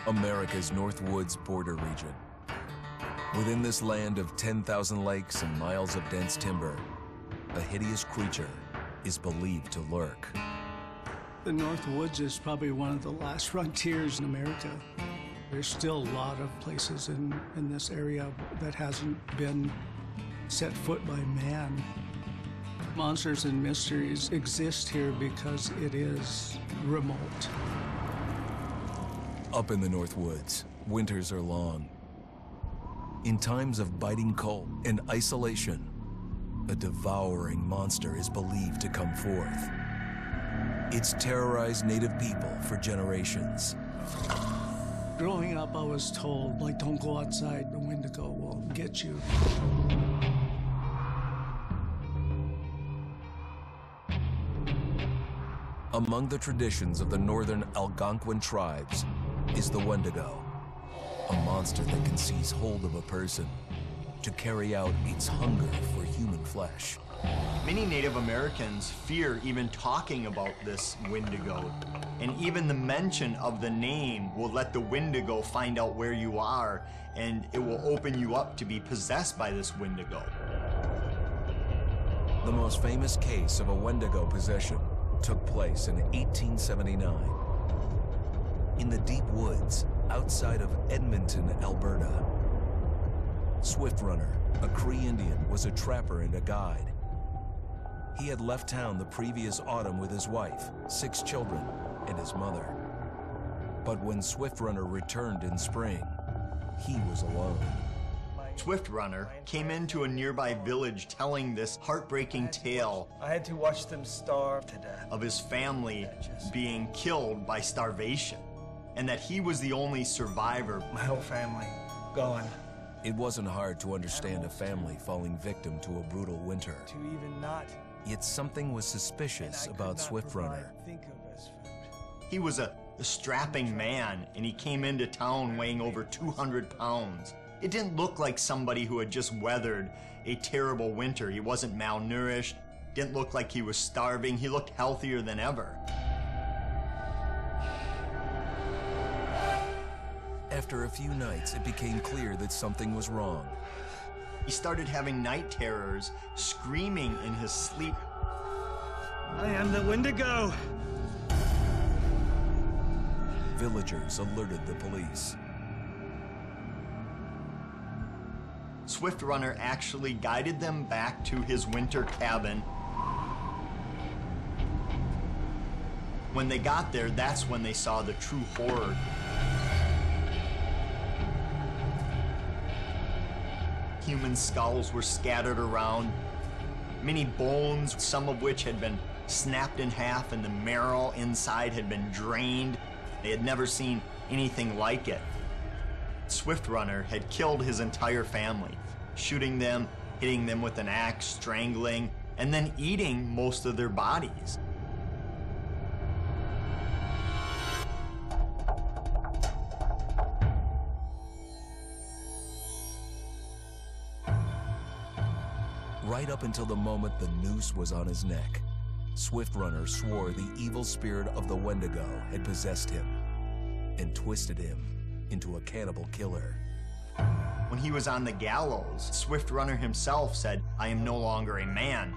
America's North Woods border region. Within this land of 10,000 lakes and miles of dense timber, a hideous creature is believed to lurk. The North Woods is probably one of the last frontiers in America. There's still a lot of places in this area that hasn't been set foot by man. Monsters and mysteries exist here because it is remote. Up in the North Woods, winters are long. In times of biting cold and isolation, a devouring monster is believed to come forth. It's terrorized native people for generations. Growing up, I was told, like, don't go outside, the Wendigo will get you. Among the traditions of the northern Algonquin tribes is the Wendigo, a monster that can seize hold of a person to carry out its hunger for human flesh. Many Native Americans fear even talking about this Wendigo, and even the mention of the name will let the Wendigo find out where you are, and it will open you up to be possessed by this Wendigo. The most famous case of a Wendigo possession took place in 1879 in the deep woods outside of Edmonton, Alberta. Swift Runner, a Cree Indian, was a trapper and a guide. He had left town the previous autumn with his wife, 6 children, and his mother. But when Swift Runner returned in spring, he was alone. Swift Runner came into a nearby village telling this heartbreaking tale. I had to watch them starve to death. Of his family being killed by starvation, and that he was the only survivor. My whole family gone. It wasn't hard to understand a family falling victim to a brutal winter. To even not. Yet something was suspicious about Swift Runner. He was a strapping man, and he came into town weighing over 200 pounds. It didn't look like somebody who had just weathered a terrible winter. He wasn't malnourished, didn't look like he was starving. He looked healthier than ever. After a few nights, it became clear that something was wrong. He started having night terrors, screaming in his sleep. I am the Wendigo! Villagers alerted the police. Swift Runner actually guided them back to his winter cabin. When they got there, that's when they saw the true horror. Human skulls were scattered around, many bones, some of which had been snapped in half, and the marrow inside had been drained. They had never seen anything like it. Swift Runner had killed his entire family, shooting them, hitting them with an axe, strangling, and then eating most of their bodies. Right up until the moment the noose was on his neck, Swift Runner swore the evil spirit of the Wendigo had possessed him and twisted him into a cannibal killer. When he was on the gallows, Swift Runner himself said, "I am no longer a man.